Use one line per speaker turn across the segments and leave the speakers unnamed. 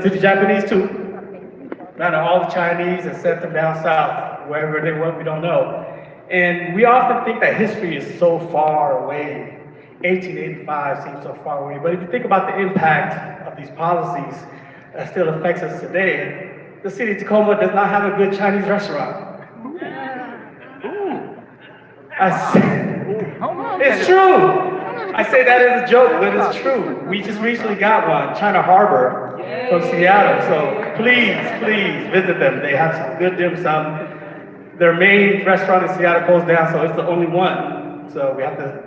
to the Japanese too. Not all the Chinese and sent them down south, wherever they went, we don't know. And we often think that history is so far away. 1885 seems so far away. But if you think about the impact of these policies that still affects us today, the city of Tacoma does not have a good Chinese restaurant. It's true. I say that as a joke, but it's true. We just recently got one, China Harbor from Seattle. So please, please visit them. They have some good dim sum. Their main restaurant in Seattle closed down, so it's the only one. So we have to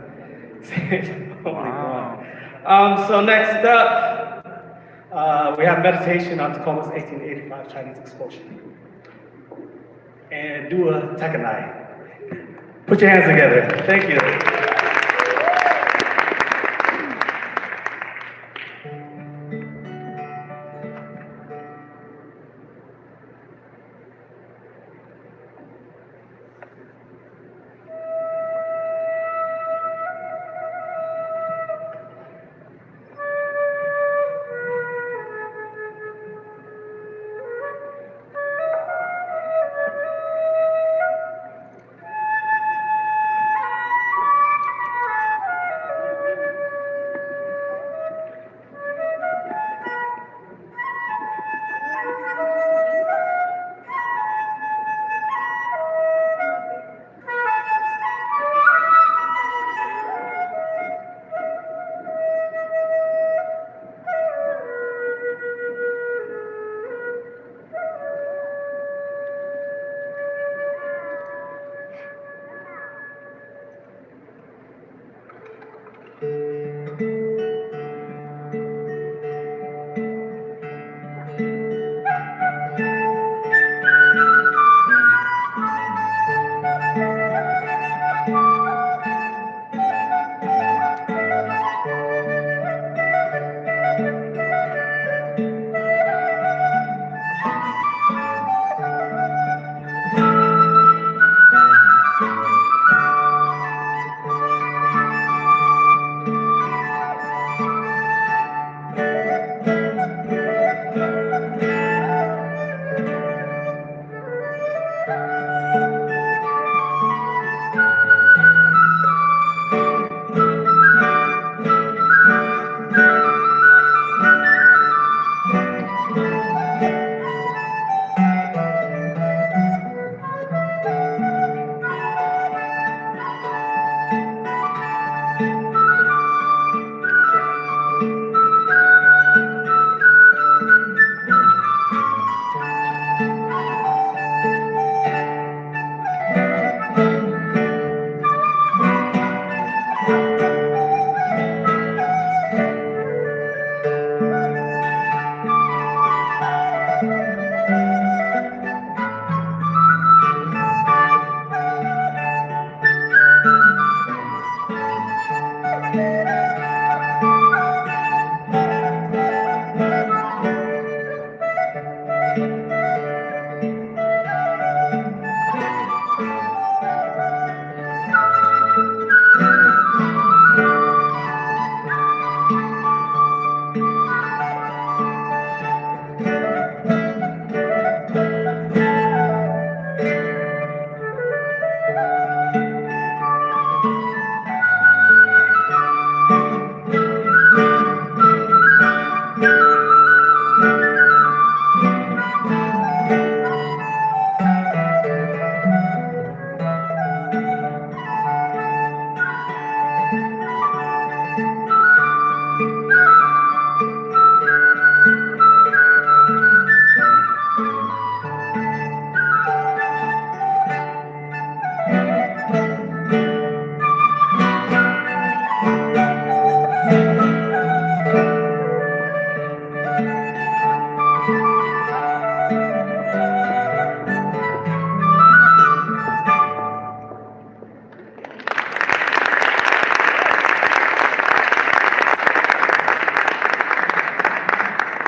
say it's the only one. So next up, we have meditation on Tacoma's 1885 Chinese expulsion. And do a tekanai. Put your hands together. Thank you.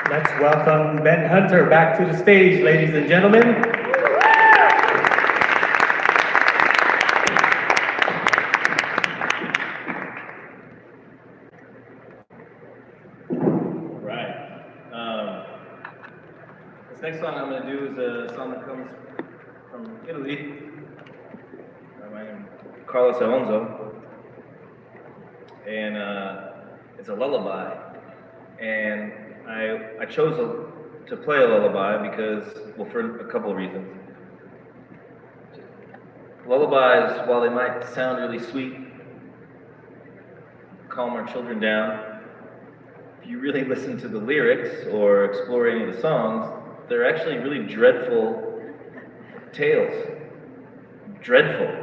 Let's welcome Ben Hunter back to the stage, ladies and gentlemen.
next song I'm going to do is a song that comes from Italy. My name is Carlos Alonso. And it's a lullaby. And I chose to play a lullaby because, well, for a couple of reasons. Lullabies, while they might sound really sweet, calm our children down, if you really listen to the lyrics or explore any of the songs, they're actually really dreadful tales. Dreadful.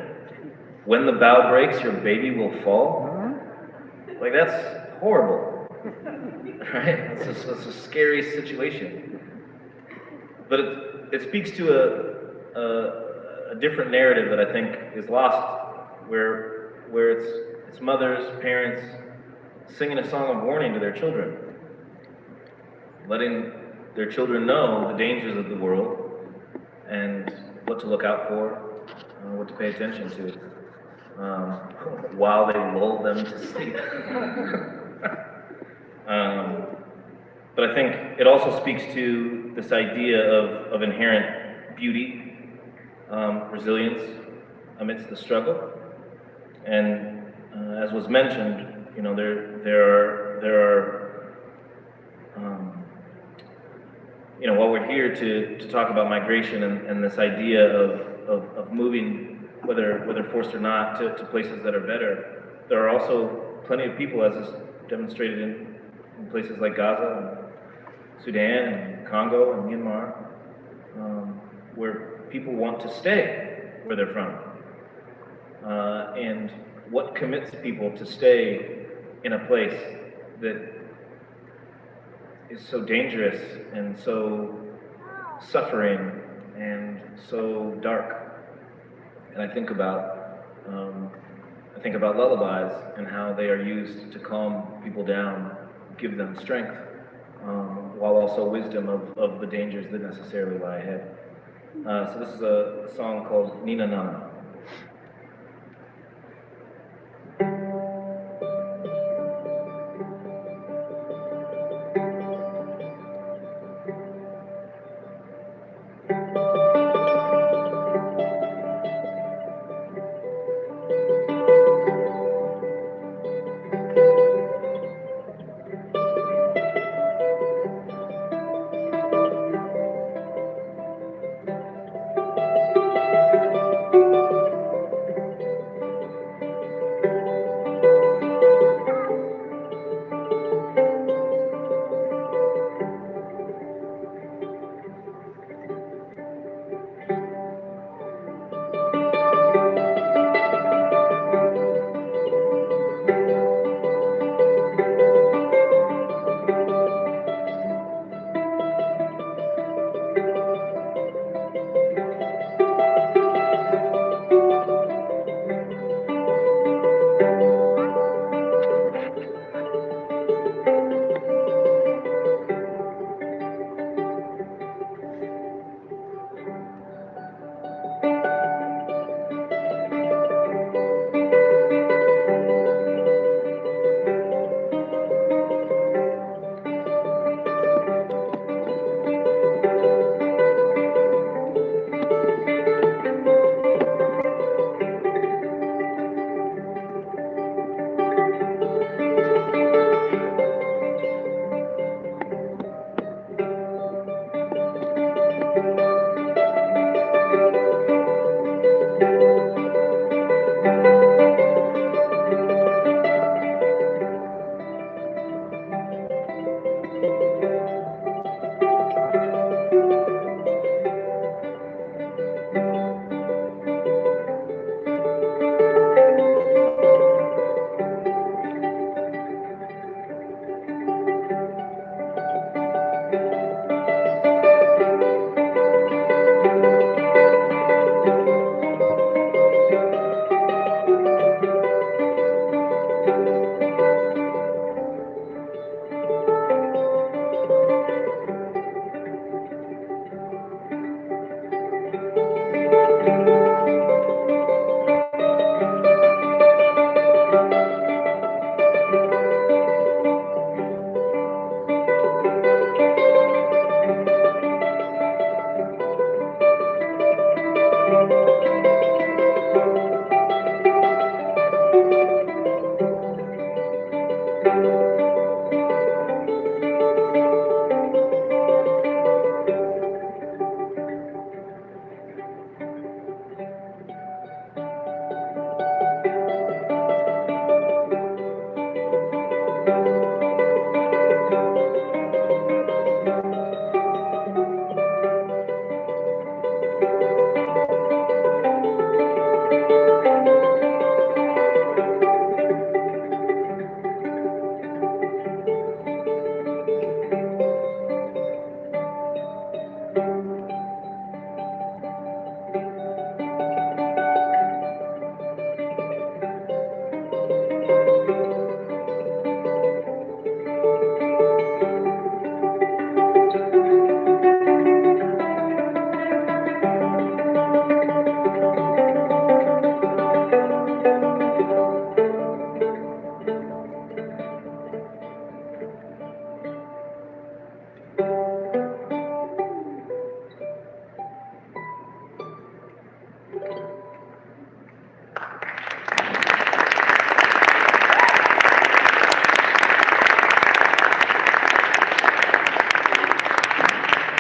When the bough breaks, your baby will fall. Like, that's horrible, right? It's a scary situation. But it speaks to a different narrative that I think is lost, where it's mothers, parents, singing a song of warning to their children, letting their children know the dangers of the world and what to look out for, what to pay attention to, while they lull them to sleep. But I think it also speaks to this idea of inherent beauty, resilience amidst the struggle, and as was mentioned, you know, there are you know, while we're here to talk about migration and this idea of moving, whether forced or not, to places that are better, there are also plenty of people, as is demonstrated in places like Gaza and Sudan and Congo and Myanmar, where people want to stay where they're from. And what commits people to stay in a place that is so dangerous and so suffering and so dark? And I think about lullabies and how they are used to calm people down, give them strength, while also wisdom of the dangers that necessarily lie ahead. So this is a song called Nina Nana.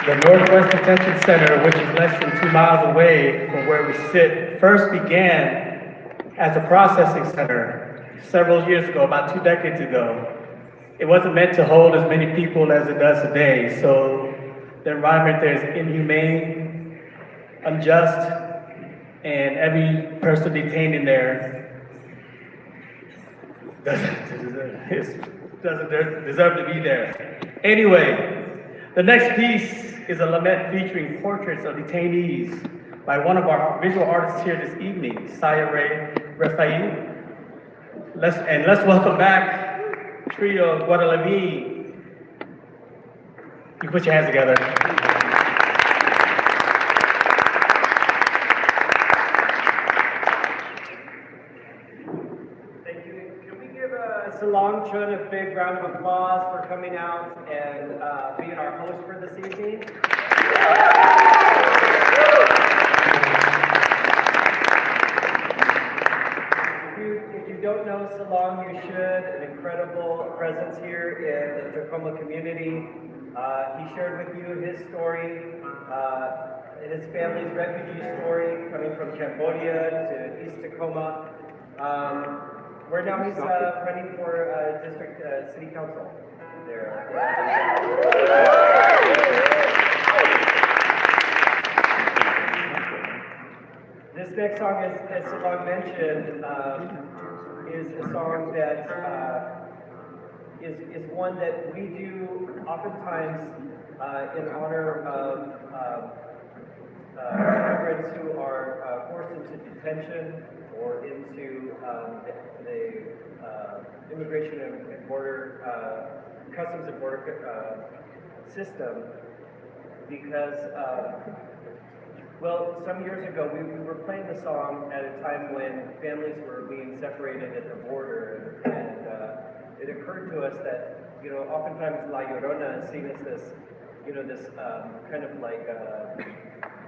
The Northwest Detention Center, which is less than 2 miles away from where we sit, first began as a processing center several years ago, about 2 decades ago. It wasn't meant to hold as many people as it does today, so the environment there is inhumane, unjust, and every person detained in there doesn't deserve to be there. Anyway, the next piece is a lament featuring portraits of detainees by one of our visual artists here this evening, Saya Ray Rafael. Let's welcome back trio Guadalupe. You put your hands together.
Thank you. Can we give Salong Chun a big round of applause for coming out and being our host for this evening? If you don't know Salong, you should. An incredible presence here in the Tacoma community. He shared with you his story, his family's refugee story, coming from Cambodia to East Tacoma. Where now he's running for district city council there. This next song, as Salong mentioned, is a song that is one that we do oftentimes in honor of immigrants who are forced into detention or into the immigration and border, customs and border system, because well, some years ago, we were playing the song at a time when families were being separated at the border, and it occurred to us that, you know, oftentimes La Llorona is seen as this, you know, this kind of like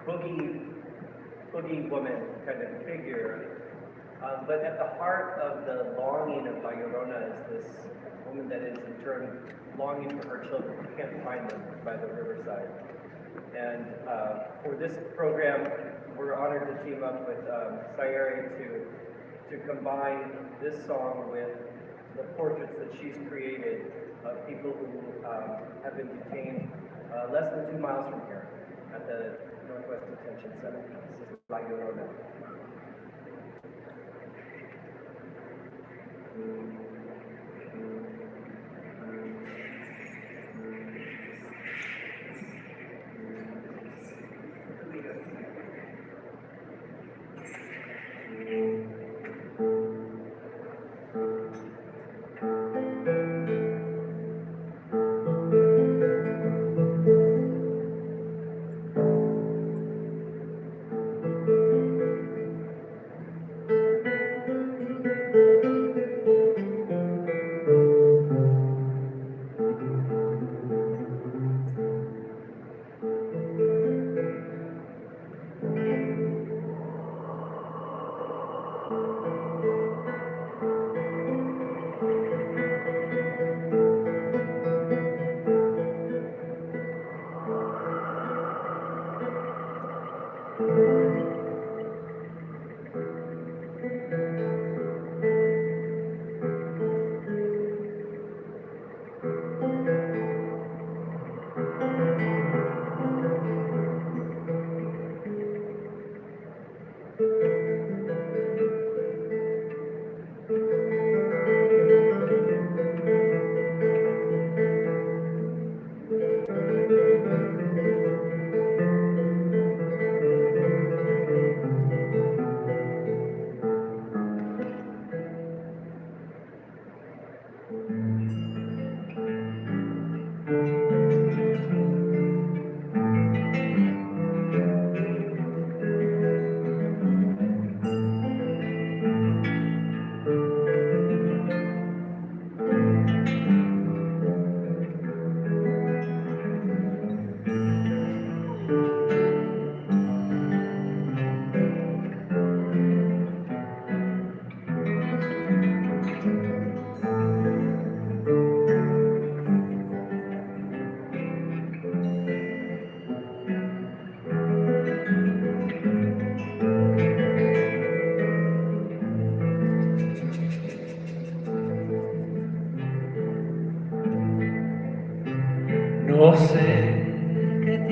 boogie woman kind of figure. But at the heart of the longing of La Llorona is this woman that is in turn longing for her children who can't find them by the riverside. And for this program, we're honored to team up with Sayeri to combine this song with the portraits that she's created of people who have been detained less than 2 miles from here at the Northwest Detention Center. This is La Llorona.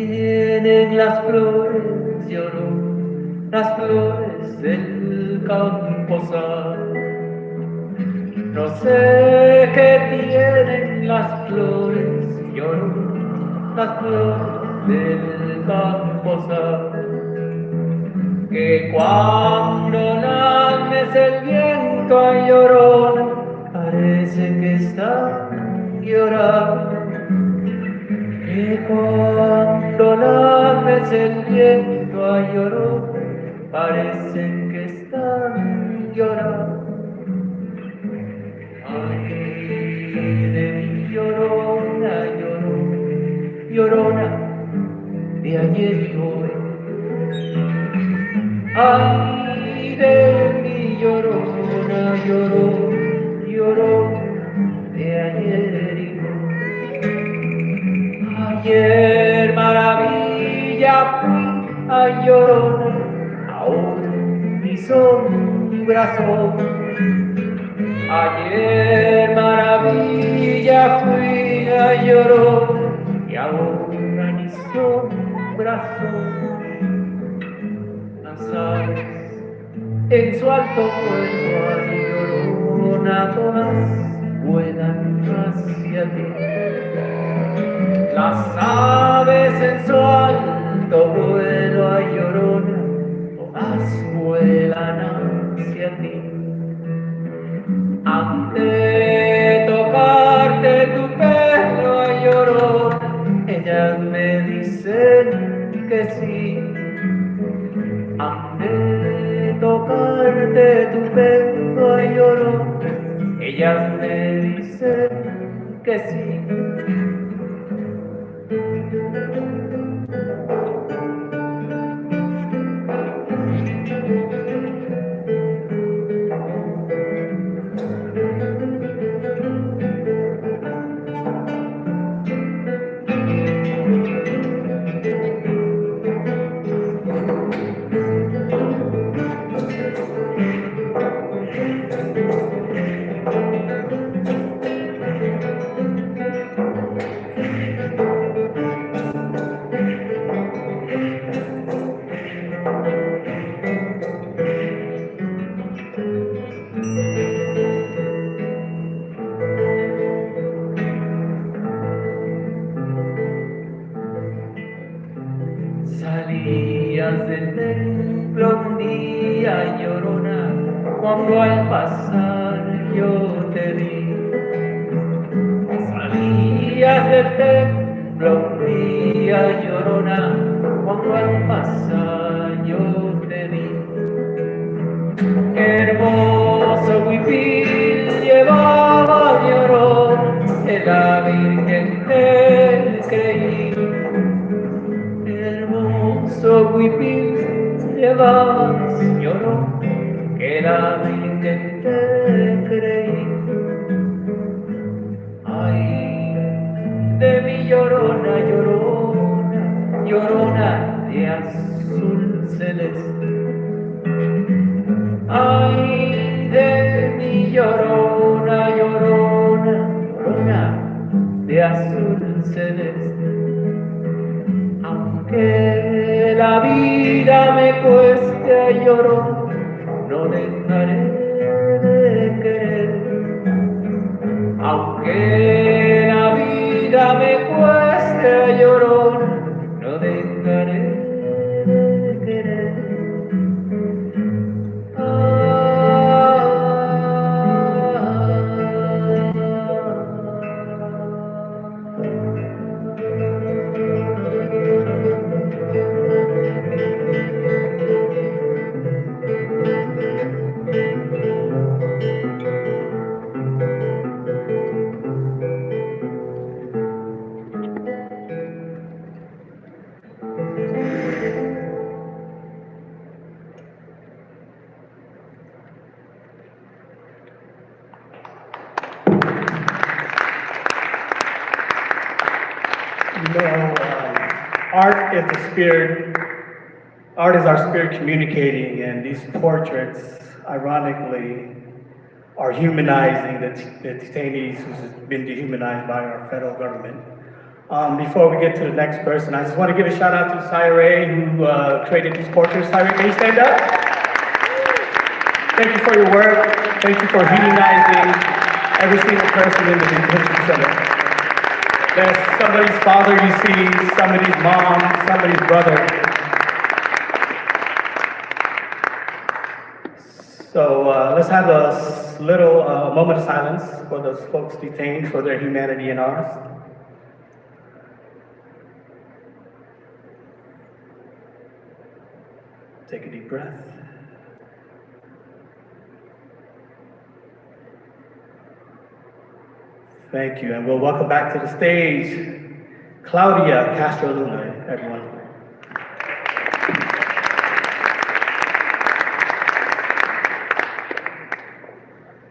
tienen las flores, lloró, las flores del camposal. No sé qué tienen las flores, lloró, las flores del camposal. Que cuando mece el viento a llorona, parece que están llorando. Que cuando mece el viento a llorona, parece que están llorando. Ay, de mi llorona, llorona, llorona, de ayer y hoy. Ay, de mi llorona, lloró, lloró, de ayer y hoy. Ayer maravilla fui a llorona, ahora mi sombra soy. Ayer maravilla fui a llorona, y ahora mi sombra soy. Las aves en su alto vuelo a llorona, todas vuelan hacia ti. Las aves en su alto vuelo a llorona, todas vuelan hacia ti. Antes de tocarte tu pelo a llorona, ellas me dicen que sí. Antes de tocarte tu pelo a llorona, ellas me dicen que sí. Salías del templo un día llorona, cuando al pasar yo te vi. Salías del templo un día llorona, cuando al pasar yo te vi. Qué hermoso huipil llevaba llorona, de la Virgen te creí. Hermoso huipil llevas, lloró, que la Virgen te creí. Ay, de mi llorona, llorona, llorona de azul celeste. Ay, de mi llorona, llorona, llorona de azul celeste. Aunque la vida me cueste llorar, no dejaré de querer. Aunque la vida me cueste llorar, no dejaré de querer.
Art is the spirit, art is our spirit communicating, and these portraits, ironically, are humanizing the detainees who've been dehumanized by our federal government. Before we get to the next person, I just want to give a shout out to Cyree who created these portraits. Cyree, can you stand up? Thank you for your work. Thank you for humanizing every single person in the detention center. There's somebody's father you see, somebody's mom, somebody's brother. So let's have a little moment of silence for those folks detained for their humanity and ours. Take a deep breath. Thank you, and we'll welcome back to the stage Claudia Castro Luna, everyone.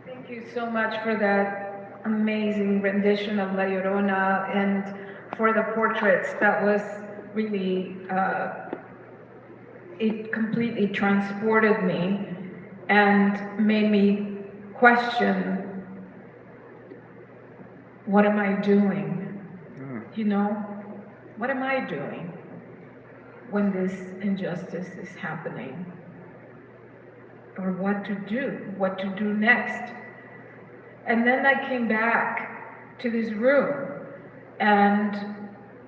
Thank you so much for that amazing rendition of La Llorona and for the portraits. That was really, it completely transported me and made me question, what am I doing? You know, what am I doing when this injustice is happening? Or what to do next? And then I came back to this room and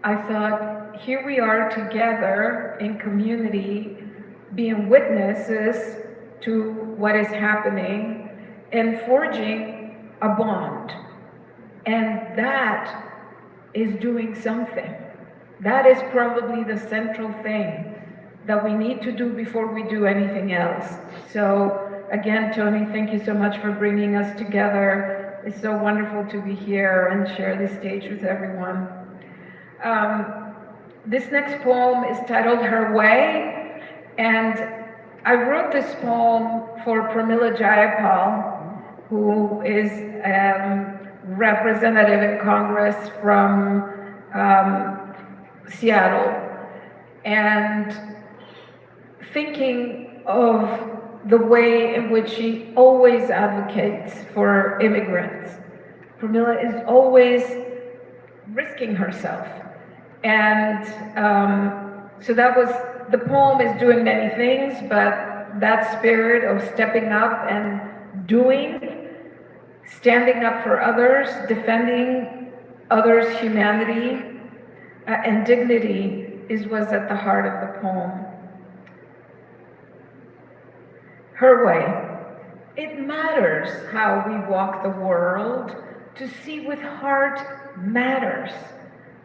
I thought, here we are together in community, being witnesses to what is happening and forging a bond. And that is doing something. That is probably the central thing that we need to do before we do anything else. So again, Tony, thank you so much for bringing us together. It's so wonderful to be here and share this stage with everyone. This next poem is titled Her Way, and I wrote this poem for Pramila Jayapal, who is representative in Congress from Seattle, and thinking of the way in which she always advocates for immigrants. Pramila is always risking herself. And so that was, the poem is doing many things, but that spirit of stepping up and doing, standing up for others, defending others' humanity and dignity was at the heart of the poem. Her way. It matters how we walk the world. To see with heart matters.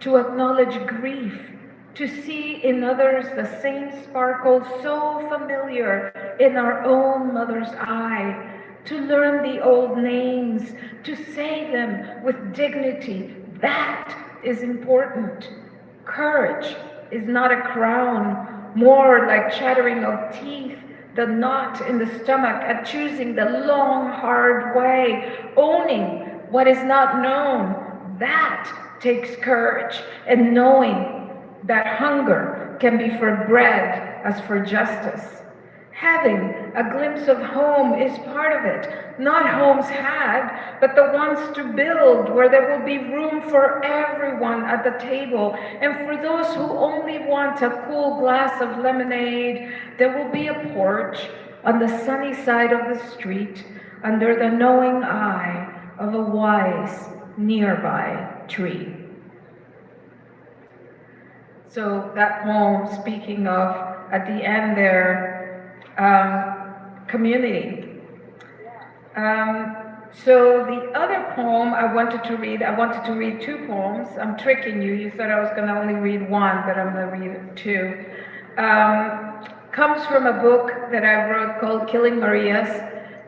To acknowledge grief. To see in others the same sparkle so familiar in our own mother's eye. To learn the old names. To say them with dignity. That is important. Courage is not a crown, more like chattering of teeth, the knot in the stomach at choosing the long, hard way, owning what is not known. That takes courage, and knowing that hunger can be for bread as for justice. Having a glimpse of home is part of it, not homes had, but the ones to build, where there will be room for everyone at the table. And for those who only want a cool glass of lemonade, there will be a porch on the sunny side of the street, under the knowing eye of a wise nearby tree. So that poem, speaking of, at the end there, community. So the other poem I wanted to read two poems. I'm tricking you. You thought I was going to only read one, but I'm going to read two. Comes from a book that I wrote called Killing Marias,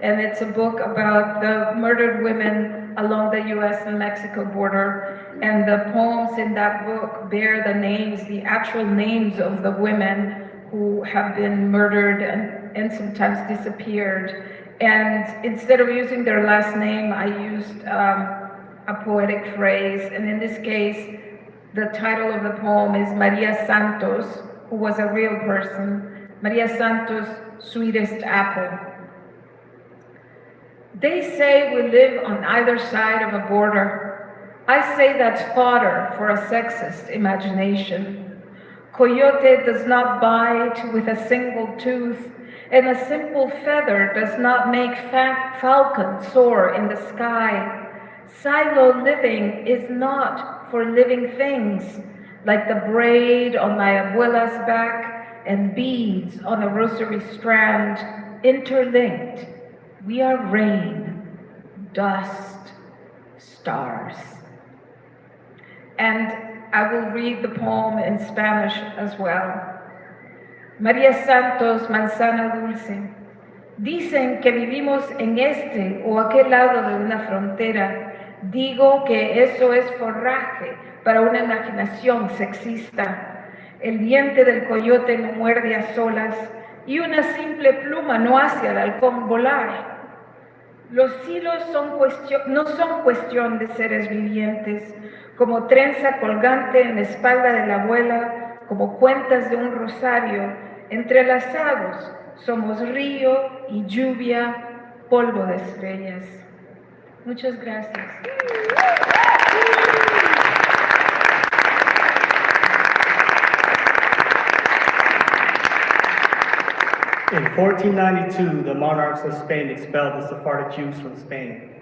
and it's a book about the murdered women along the U.S. and Mexico border. And the poems in that book bear the names, the actual names of the women who have been murdered and sometimes disappeared. And instead of using their last name, I used a poetic phrase. And in this case, the title of the poem is Maria Santos, who was a real person. Maria Santos, Sweetest Apple. They say we live on either side of a border. I say that's fodder for a sexist imagination. Coyote does not bite with a single tooth, and a simple feather does not make falcon soar in the sky. Silo living is not for living things, like the braid on my abuela's back and beads on a rosary strand, interlinked. We are rain, dust, stars. And I will read the poem in Spanish as well. María Santos, Manzana Dulce. Dicen que vivimos en este o aquel lado de una frontera. Digo que eso es forraje para una imaginación sexista. El diente del coyote no muerde a solas y una simple pluma no hace al halcón volar. Los hilos no son cuestión de seres vivientes, como trenza colgante en la espalda de la abuela, como cuentas de un rosario, entrelazados somos río y lluvia, polvo de estrellas. Muchas gracias.
In 1492, the monarchs of Spain expelled the Sephardic Jews from Spain.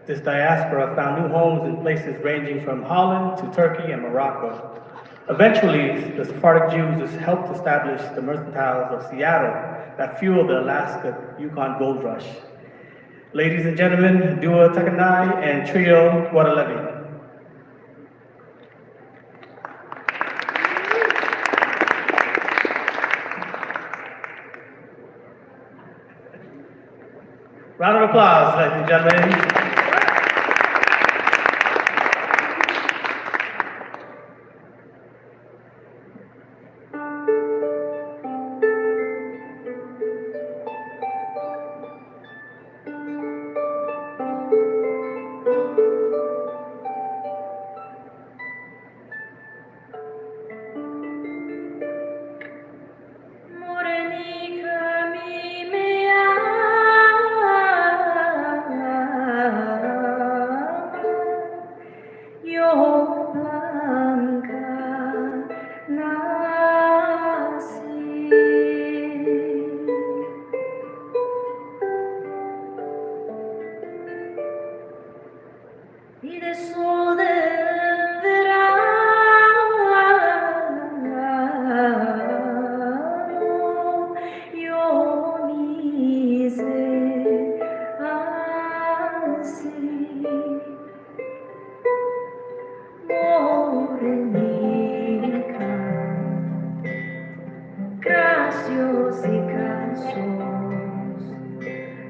This diaspora found new homes in places ranging from Holland to Turkey and Morocco. Eventually, the Sephardic Jews helped establish the mercantiles of Seattle that fueled the Alaska-Yukon gold rush. Ladies and gentlemen, Dua Takanai and Trio Guadalevi. Round of applause, ladies and gentlemen.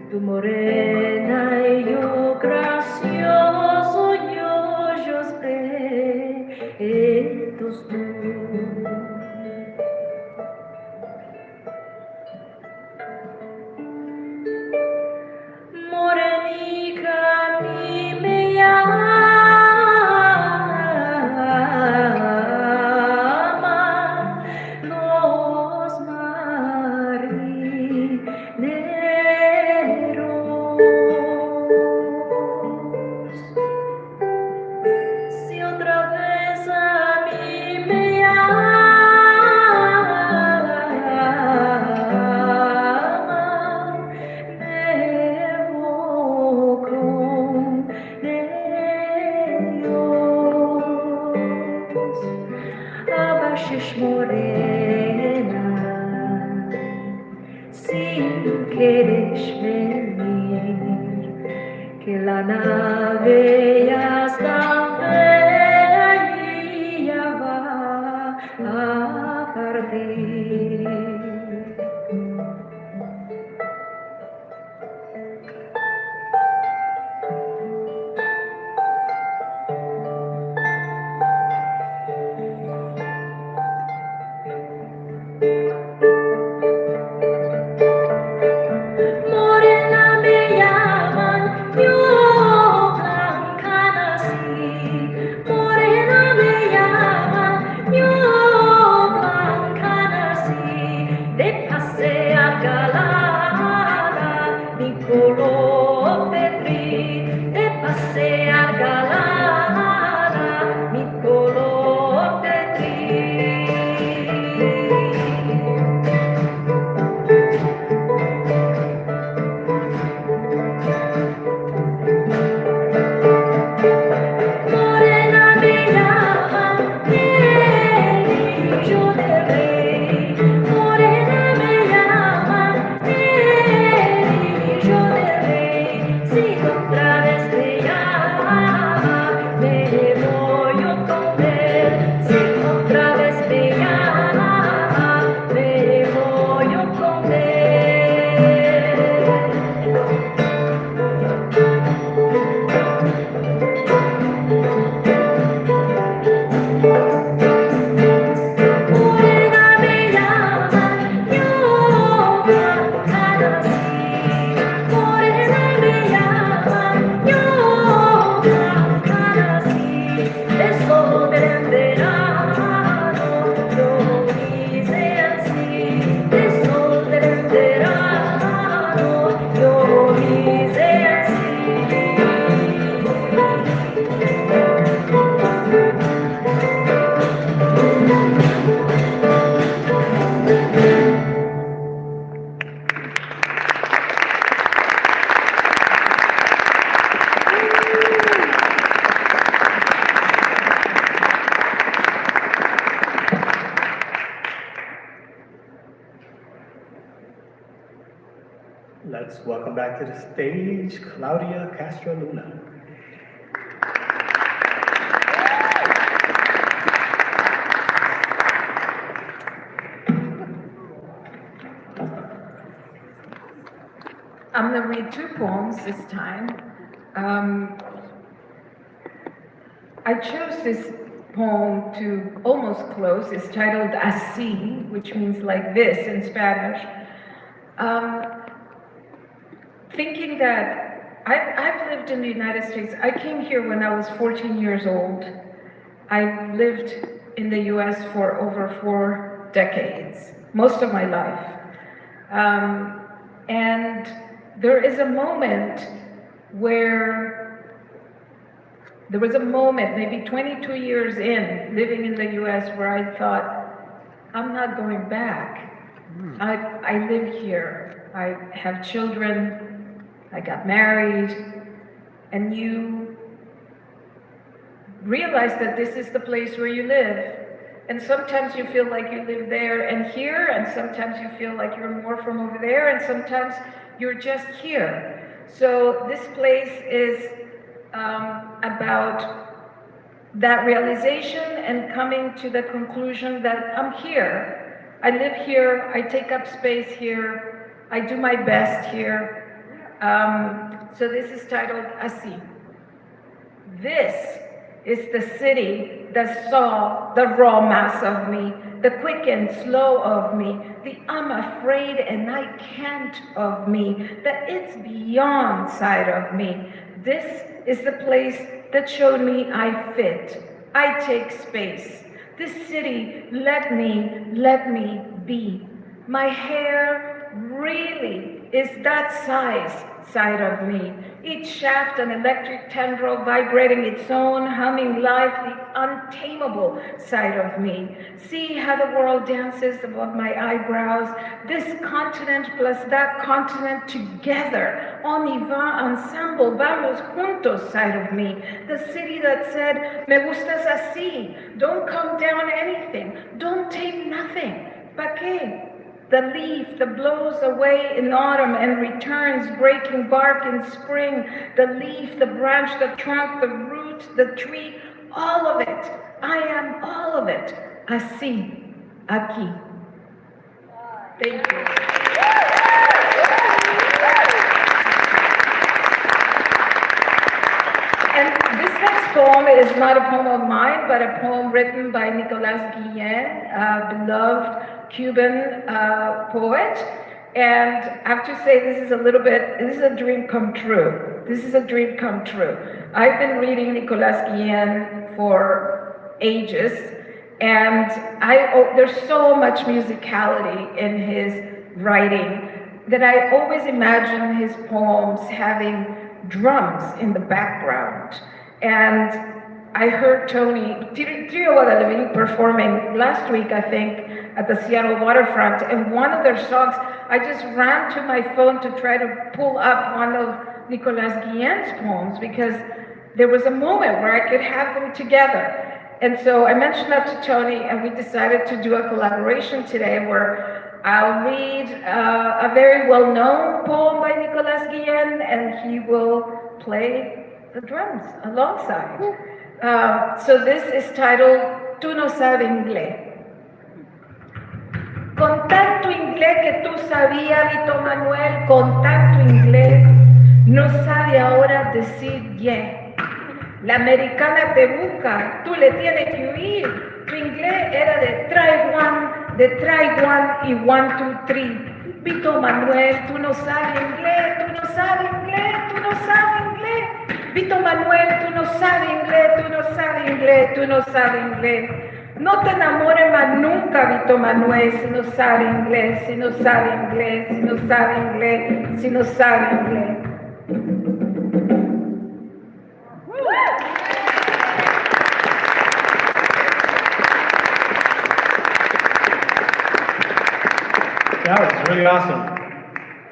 Tu morena y yo gracioso, yo espetos tú. Morenica a mí me llama los marineros. Si otra vez a mí me llama, debo con ellos. Abaixes morena, si quieres venir, que la nave ya está vela y ya va a partir. Morena me llaman, yo blanca nací. Morena me llaman, yo blanca nací. De pasea galada, mi color petri. De pasea galada.
Let's welcome back to the stage Claudia Castro Luna.
I'm going to read two poems this time. I chose this poem to almost close. It's titled Así, which means like this in Spanish. Thinking that I've lived in the United States. I came here when I was 14 years old. I've lived in the US for over 4 decades, most of my life. And there is a moment there was a moment, maybe 22 years in, living in the US, where I thought, I'm not going back. I live here. I have children. I got married. And you realize that this is the place where you live. And sometimes you feel like you live there and here, and sometimes you feel like you're more from over there, and sometimes you're just here. So this place is about that realization and coming to the conclusion that I'm here. I live here, I take up space here, I do my best here. So this is titled Así. This is the city that saw the raw mass of me, the quick and slow of me, the I'm afraid and I can't of me, the it's beyond side of me. This is the place that showed me I fit, I take space. This city let me be. My hair really is that side of me. Each shaft an electric tendril vibrating its own, humming life, the untamable side of me. See how the world dances above my eyebrows. This continent plus that continent together. On y va ensemble, vamos juntos side of me. The city that said, me gustas así. Don't come down anything. Don't take nothing. ¿Pa qué? The leaf that blows away in autumn and returns, breaking bark in spring. The leaf, the branch, the trunk, the root, the tree, all of it. I am all of it. Así, aquí. Thank you. And this next poem is not a poem of mine, but a poem written by Nicolas Guillen, a beloved Cuban poet. And I have to say, this is a dream come true. This is a dream come true. I've been reading Nicolas Guillen for ages, and there's so much musicality in his writing that I always imagine his poems having drums in the background. And I heard Tony, Trio Guadalupe, performing last week, I think, at the Seattle waterfront, and one of their songs, I just ran to my phone to try to pull up one of Nicolas Guillen's poems, because there was a moment where I could have them together. And so I mentioned that to Tony, and we decided to do a collaboration today where I'll read a very well-known poem by Nicolas Guillen, and he will play the drums alongside. So this is titled Tú no sabes inglés. Con tanto inglés que tú sabías, Vito Manuel, con tanto inglés, no sabe ahora decir yeah. La americana te busca, tú le tienes que huir. Tu inglés era de try one y 1, 2, 3. Vito Manuel, tú no sabes inglés, tú no sabes inglés, tú no sabes inglés. Vito Manuel, tú no sabes inglés, tú no sabes inglés, tú no sabes inglés. No te enamores más nunca, Vito Manuel, si no sabe inglés, si no sabe inglés, si no sabe inglés, si no sabe inglés.
That was really awesome.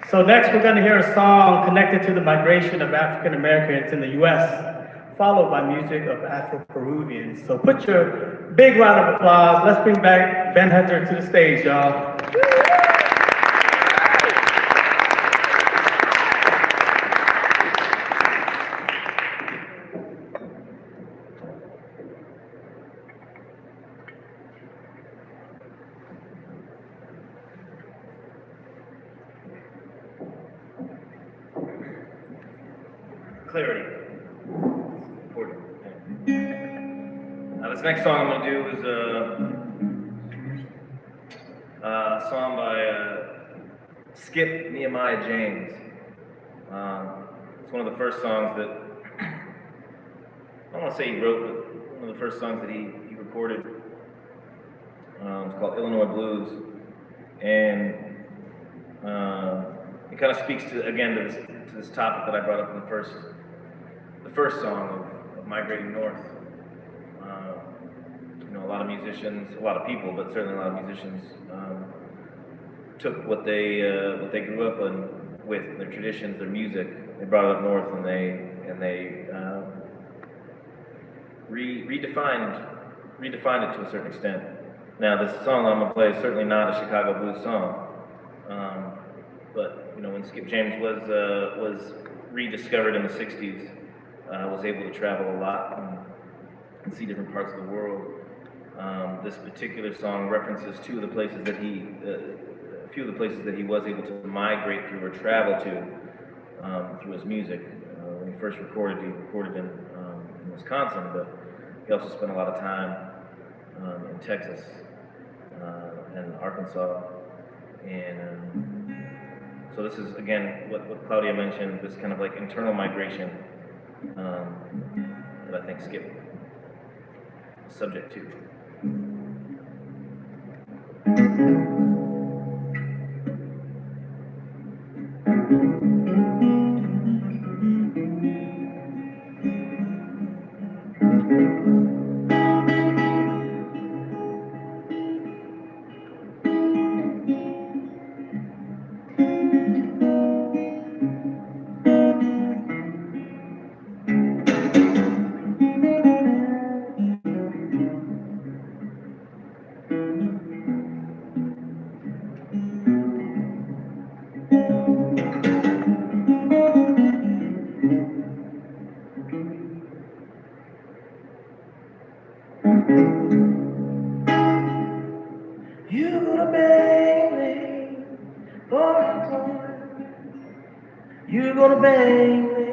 So next we're going to hear a song connected to the migration of African Americans in the US, followed by music of Afro-Peruvians. So put your big round of applause. Let's bring back Ben Hunter to the stage, y'all.
clarity. Important. Now this next song I'm going to do is a song by Skip Nehemiah James. It's one of the first songs that, I don't want to say he wrote, but one of the first songs that he recorded. It's called Illinois Blues. And it kind of speaks to, again, to this topic that I brought up in the first song of migrating north. You know, a lot of musicians, a lot of people, but certainly a lot of musicians took what they grew up with, their traditions, their music. They brought it up north, and they redefined it to a certain extent. Now, this song I'm gonna play is certainly not a Chicago blues song, but you know, when Skip James was rediscovered in the '60s, was able to travel a lot and see different parts of the world. This particular song references a few of the places that he was able to migrate through or travel to through his music. When he first recorded, he recorded in Wisconsin, but he also spent a lot of time in Texas and Arkansas. And so this is, again, what Claudia mentioned, this kind of like internal migration that I think Skip is subject to.
You gonna bang me for a boy. You gonna bang me.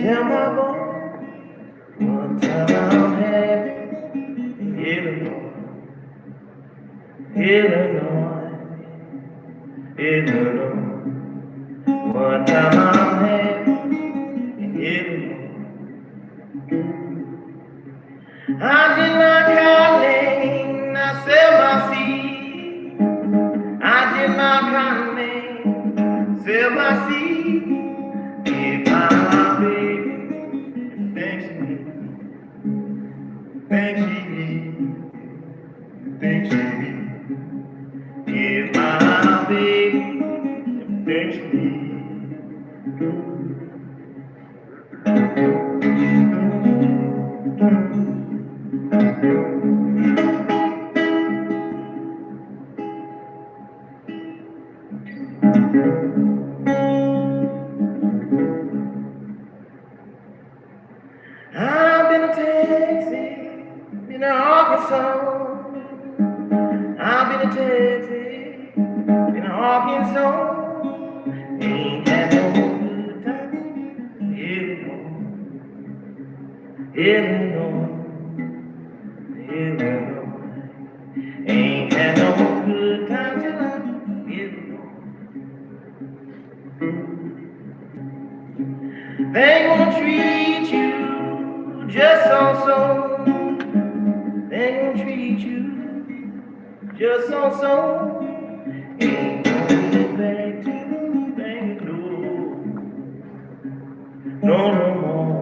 Tell my boy one time I'm happy in Illinois, Illinois, Illinois. One time I'm happy in Illinois. I did not calling, I sell my seed. I did not calling, sell my seed. If my baby thinks she needs, thinks she needs, thinks she needs. If my baby thinks she needs. I've been to Texas, been to Arkansas. I've been to Texas, been to Arkansas. Ain't had no good time. Illinois, Illinois. Ain't had no good time till I Illinois. They gonna treat you just so. They gonna treat you just so. Ain't gonna get back to things no more.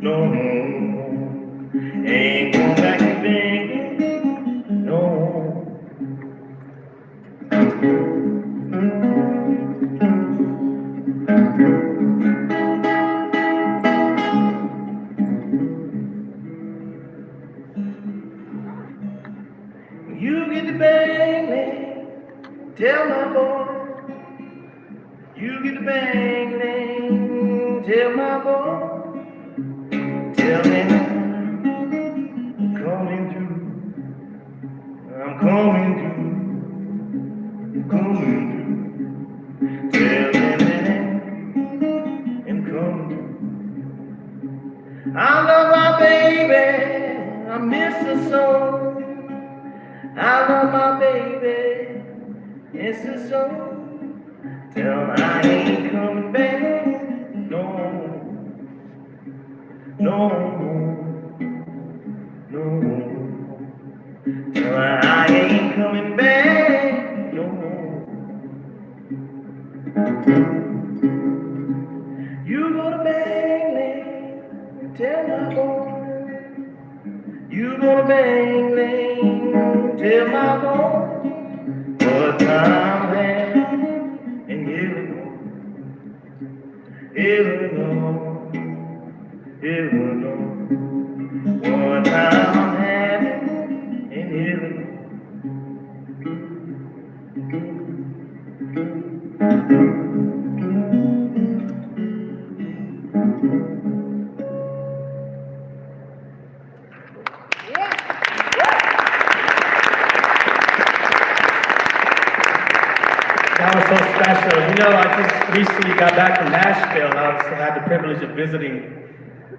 No. Ain't going back to being no. You get the bang, tell my boy. You get the bang, tell my boy. Tell him I'm coming through. I'm coming through. Coming through. Tell him and my baby, it's a song. Tell her I ain't coming back. No, no, no. Tell her I ain't coming back. No. You go to Bang, tell my boy. You go to Bang, tell my boy. What time had in Illinois, Illinois. What time had in Illinois.
That was so special. You know, I just recently got back from Nashville. I had the privilege of visiting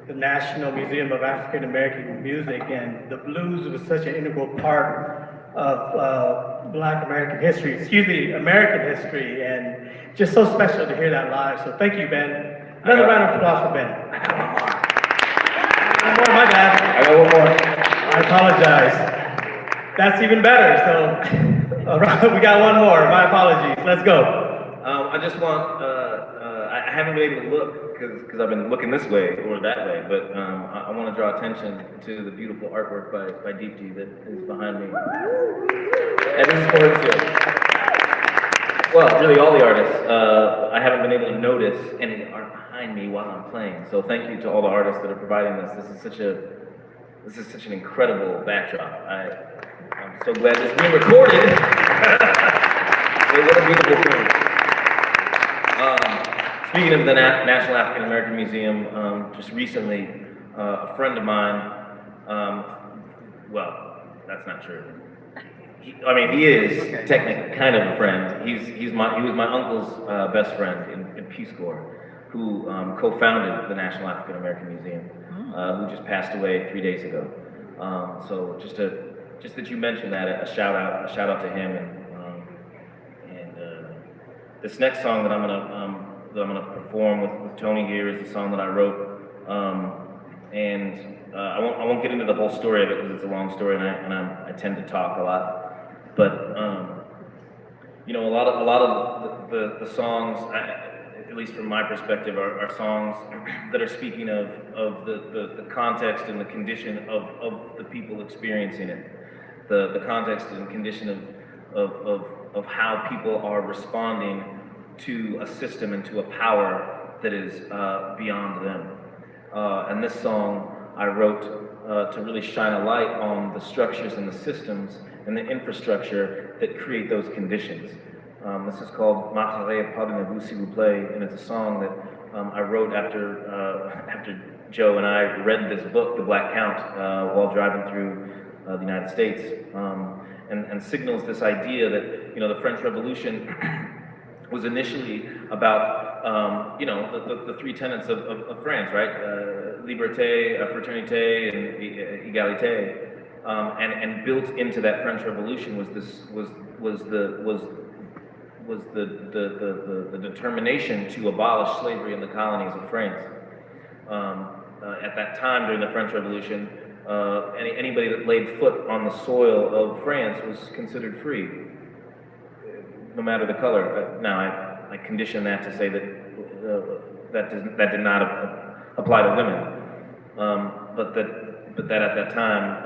the National Museum of African American Music, and the blues was such an integral part of Black American history, American history, and just so special to hear that live. So thank you, Ben. Another round of applause for Ben. One more, my bad.
I got one more.
I apologize. That's even better, so all right, we got one more. My apologies. Let's go.
I just want, I haven't been able to look because I've been looking this way or that way, but I want to draw attention to the beautiful artwork by Deep that is behind me. And this is for Horatio. Well, really all the artists. I haven't been able to notice any art behind me while I'm playing, so thank you to all the artists that are providing this. This is such an incredible backdrop. I'm so glad this is being recorded. What a beautiful thing. Speaking of the National African American Museum, just recently, a friend of mine, well, that's not true. He is technically kind of a friend. He was my uncle's best friend in Peace Corps, who co-founded the National African American Museum, who just passed away 3 days ago. So just that you mentioned that, a shout out to him, and this next song that I'm gonna perform with Tony here is a song that I wrote, and I won't get into the whole story of it because it's a long story, and I tend to talk a lot, but you know, a lot of the songs, at least from my perspective, are songs that are speaking of the context and the condition of the people experiencing it, the context and condition of how people are responding to a system and to a power that is beyond them. And this song I wrote to really shine a light on the structures and the systems and the infrastructure that create those conditions. This is called Matare Pardonnez-vous s'il vous plaît, and it's a song that I wrote after Joe and I read this book, The Black Count, while driving through the United States, and signals this idea that, you know, the French Revolution was initially about, you know, the three tenets of France, right? Liberté, fraternité, and égalité, and built into that French Revolution was the determination to abolish slavery in the colonies of France. At that time, during the French Revolution, anybody that laid foot on the soil of France was considered free, no matter the color. Now, I condition that to say that did not apply to women, but that at that time,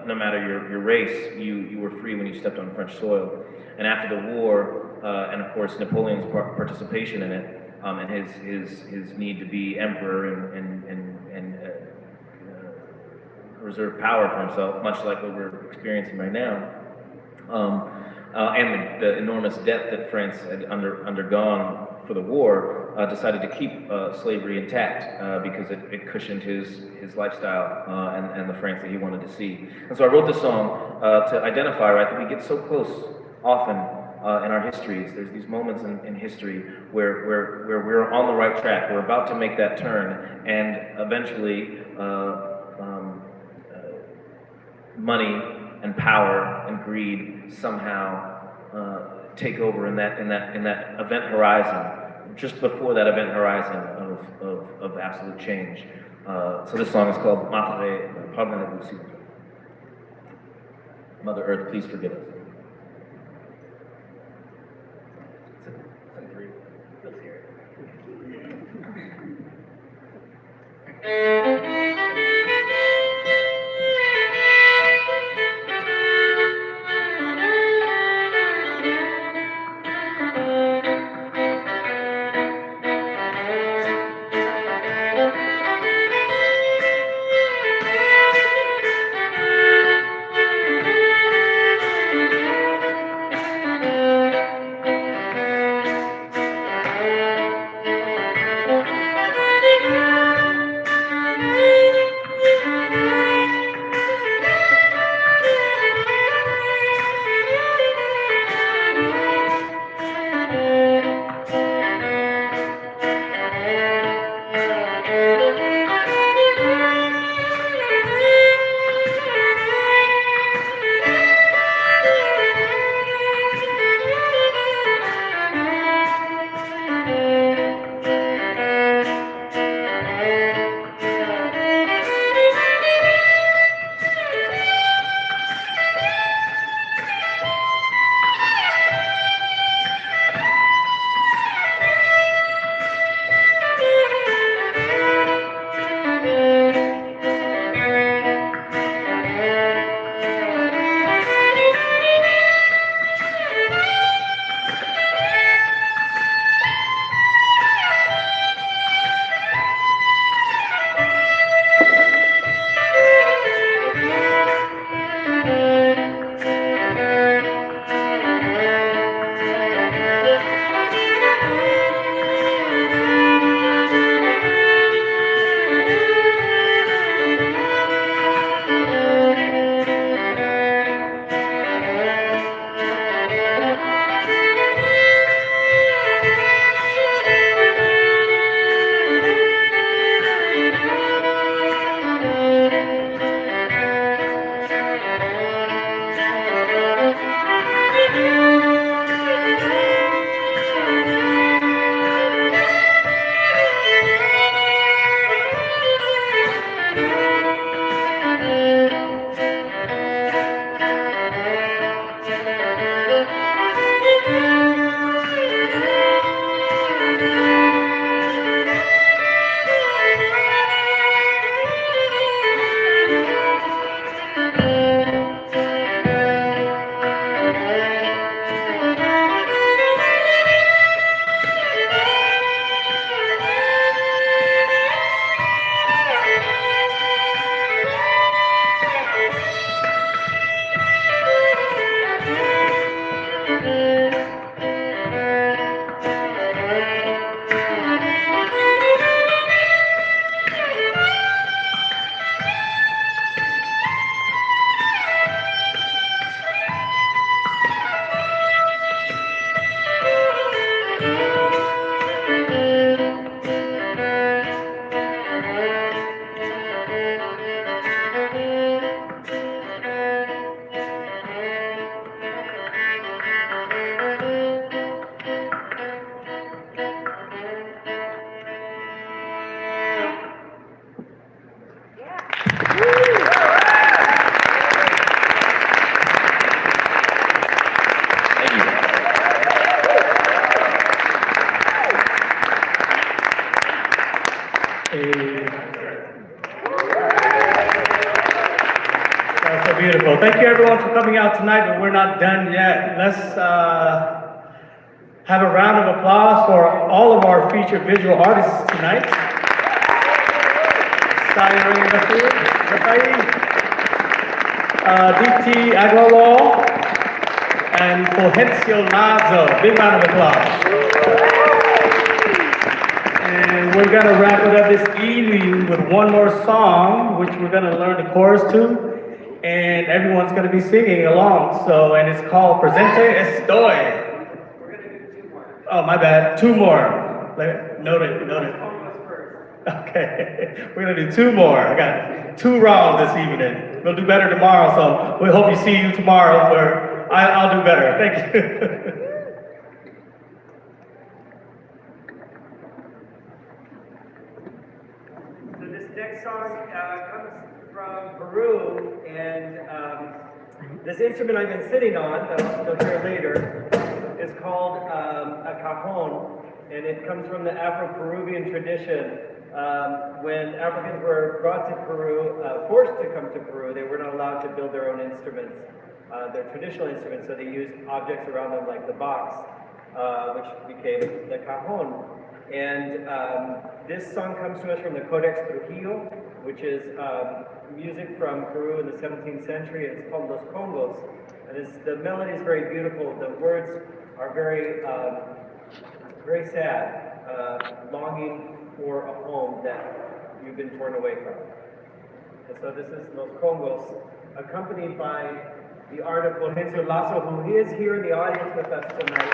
no matter your race, you were free when you stepped on French soil. And after the war, and of course Napoleon's participation in it, and his need to be emperor and reserve power for himself, much like what we're experiencing right now, and the enormous debt that France had undergone for the war, decided to keep slavery intact because it cushioned his lifestyle and the France that he wanted to see. And so I wrote this song to identify, right, that we get so close often in our histories. There's these moments in history where we're on the right track. We're about to make that turn, and eventually money and power and greed somehow take over in that event horizon, just before that event horizon of absolute change. So this song is called Pardonnez-vous, s'il vous plaît. Mother Earth, please forgive us.
That's so beautiful. Thank you everyone for coming out tonight, but we're not done yet. Let's have a round of applause for all of our featured visual artists tonight. DT Aguawal and Fulgencio Lazo. Big round of applause. And we're gonna wrap it up this evening with one more song, which we're gonna learn the chorus to, and everyone's gonna be singing along. So, and it's called Presente Estoy. Oh, my bad. Two more. Note it. Okay, we're gonna do two more. I got two wrong this evening. we'll do better tomorrow. So we hope you see you tomorrow where I'll do better. Thank you.
So this next song comes from Peru, and this instrument I've been sitting on, that you'll hear later, is called a cajon, and it comes from the Afro-Peruvian tradition. When Africans were brought to Peru, forced to come to Peru, they were not allowed to build their own instruments, their traditional instruments, so they used objects around them like the box, which became the cajon. And this song comes to us from the Codex Trujillo, which is music from Peru in the 17th century. It's called Los Congos. And the melody is very beautiful. The words are very, very sad, longing for a home that you've been torn away from. And so this is Los Congos, accompanied by the art of Fulgencio Lasso, who is here in the audience with us tonight.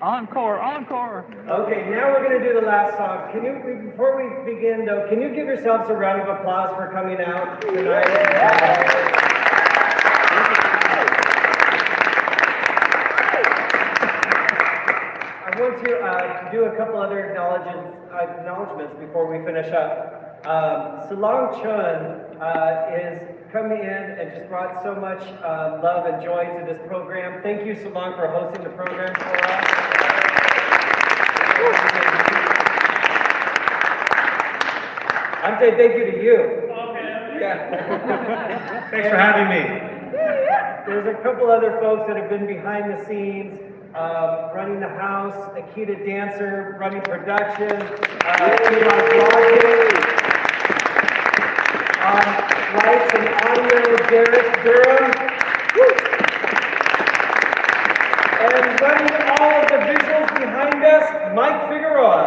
Encore, encore.
Okay, now we're going to do the last song. Before we begin though, can you give yourselves a round of applause for coming out tonight? I want to do a couple other acknowledgements before we finish up. Salong Chun is coming in and just brought so much love and joy to this program. Thank you, Salong, for hosting the program for us. I'm saying thank you to you. Okay. Yeah.
Thanks for having me.
There's a couple other folks that have been behind the scenes, running the house, Akita Dancer, running production, lights and audio, Derek Durham, and running all of the visuals behind us, Mike Figueroa.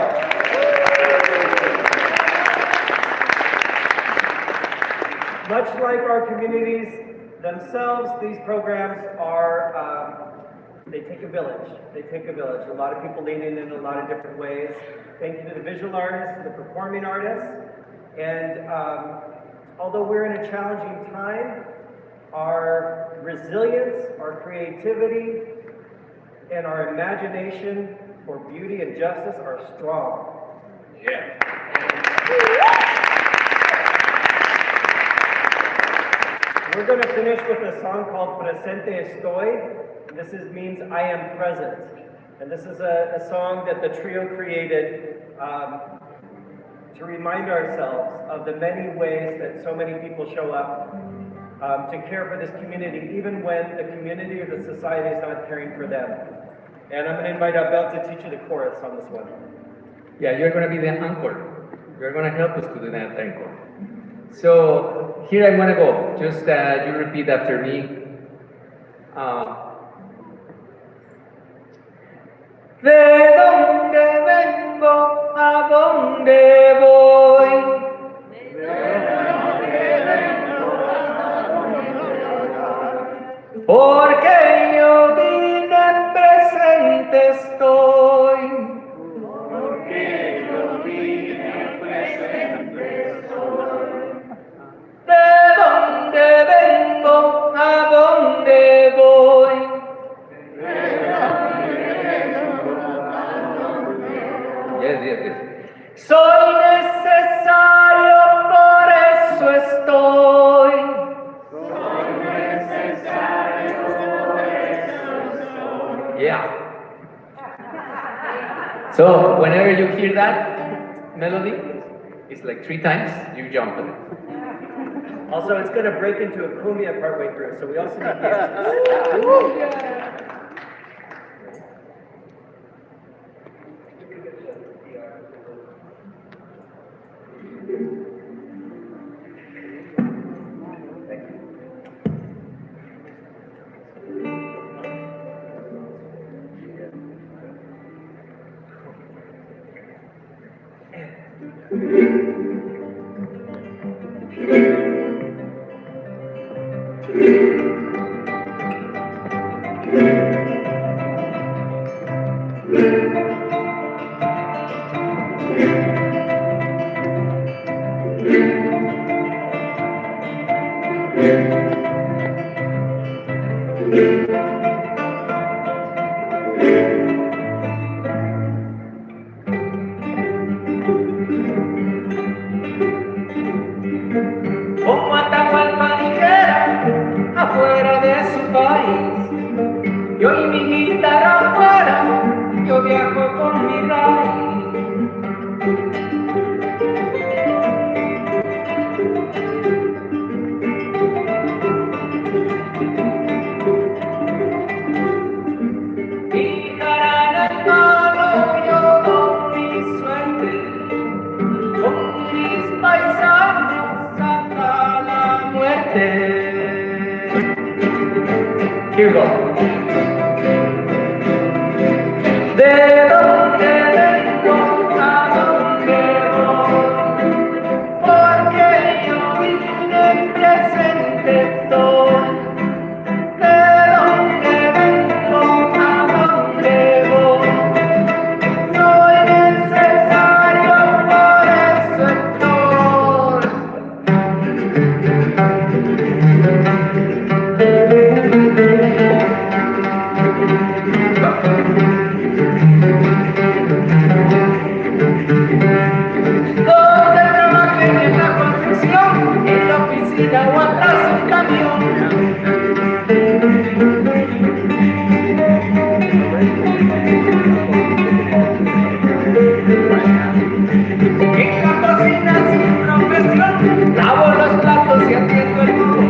Much like our communities themselves, these programs are, they take a village. They take a village. A lot of people lean in a lot of different ways. Thank you to the visual artists, to the performing artists. And although we're in a challenging time, our resilience, our creativity, and our imagination for beauty and justice are strong.
Yeah.
We're going to finish with a song called Presente Estoy. This means I am present. And this is a song that the trio created to remind ourselves of the many ways that so many people show up to care for this community, even when the community or the society is not caring for them. And I'm going to invite Abel to teach you the chorus on this one.
Yeah, you're going to be the anchor. You're going to help us to do that anchor. So here I'm going to go. Just you repeat after me. ¿De dónde vengo? ¿A dónde voy? Porque yo vine presente estoy. ¿De dónde vengo? ¿A dónde voy? Yes. Soy necesario, por eso estoy. Yeah. So whenever you hear that melody, it's like 3 times, you jump on it.
Also, it's going to break into a cumbia partway through, so we also need dances.
Como Atahualpa dijera, afuera de su país. Yo y mi guitarra afuera, yo viajo con mi raíz. Mi jarana en mano, yo con mi suerte, con mis paisanos hasta la muerte. Here we go. ¿De dónde vengo? ¿A dónde voy? Porque yo vine presente estoy. ¿De dónde vengo? ¿A dónde voy? Soy necesario, por eso estoy. tirado atrás un camión. En la cocina sin profesión, lavo los platos y atiendo el fogón.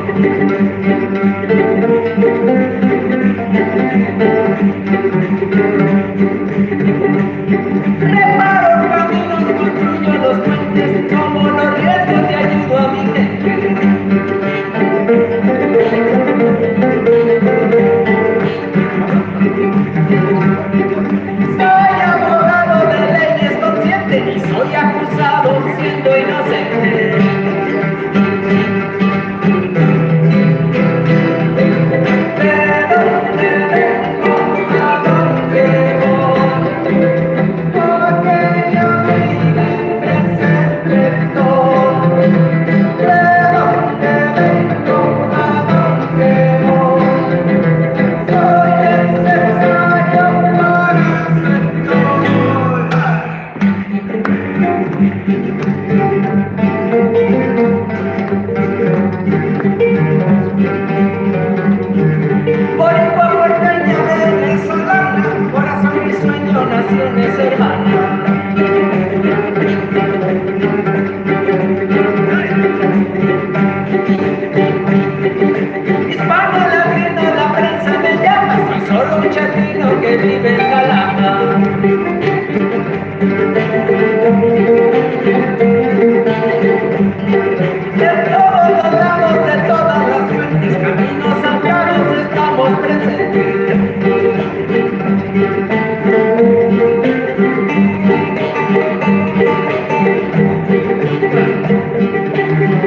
Reparo caminos, construyo los puentes, como los riesgos te ayudo a mi gente. Soy abogado de leyes consciente y soy acusado siendo inocente. ¿De dónde vengo? ¿A dónde voy? Porque yo vine presente estoy. ¿De dónde vengo? ¿A dónde voy? Soy necesario para ser boricua, porteña, venezolana, corazón y sueño, naciones hermanas. Hispano latino, la prensa me llama, soy solo un chatino que vive en Calama. De todos los lados, de todas las fuentes, caminos andados, estamos presentes.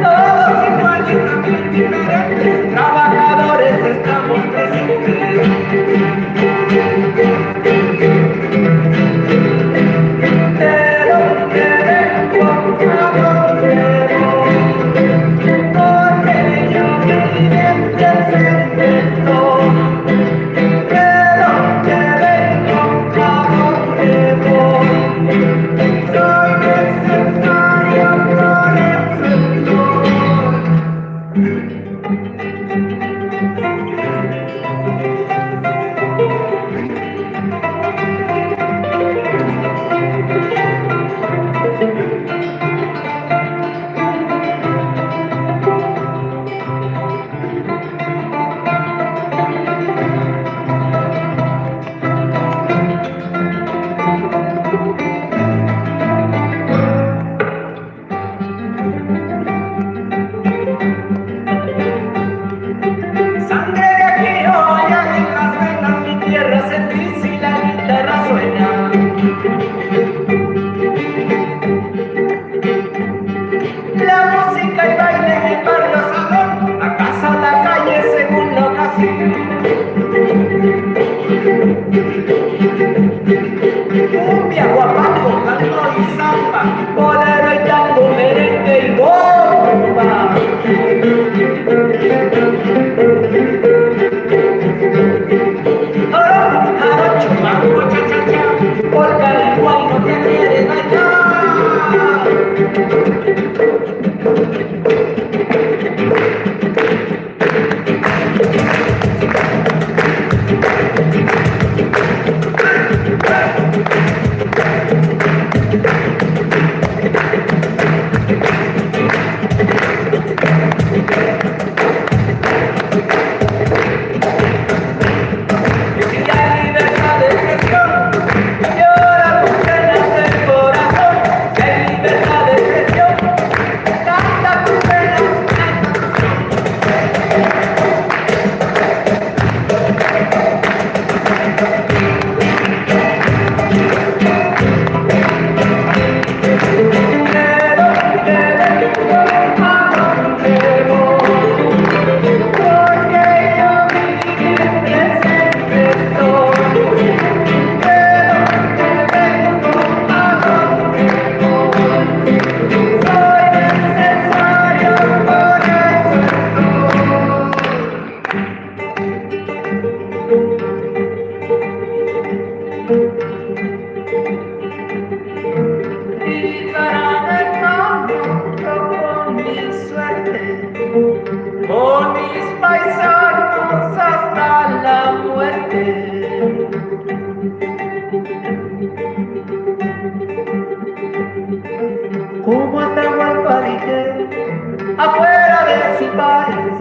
Todos iguales, también diferentes, trabajadores, estamos presentes. ¿De dónde vengo? ¿A dónde voy? Porque yo vine presente estoy. ¿De dónde vengo? ¿A dónde voy? Soy necesario, por eso estoy. Sangre de aquí o allá en las venas, mi tierra se dice y la guitarra suena. La música y baile en el barrio salón, la casa o la calle según la ocasión. Cumbia, guapango, tango y samba, bolero y tango, merengue y bomba. Jarocho, mambo, cha-cha-cha, polka y guayno que quieren bailar. como Atahualpalijé, afuera de su país.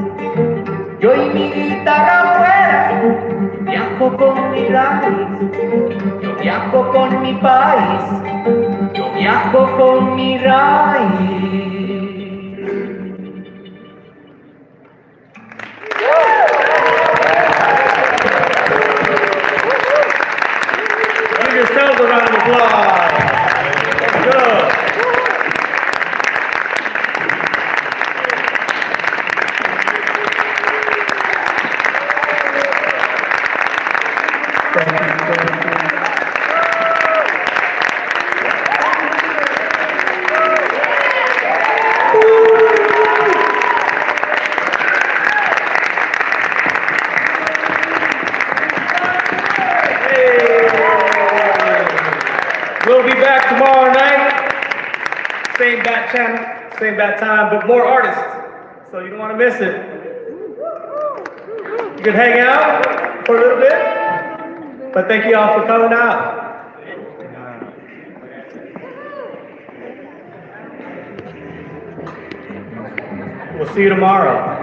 Yo y mi guitarra afuera, viajo con mi raíz. Yo viajo con mi país, yo viajo con mi raíz.
Give yourselves a round of applause. Good. We'll be back tomorrow night. Same bat channel, same bat time, but more artists. So you don't want to miss it. You can hang out for a little bit, but thank you all for coming out. We'll see you tomorrow.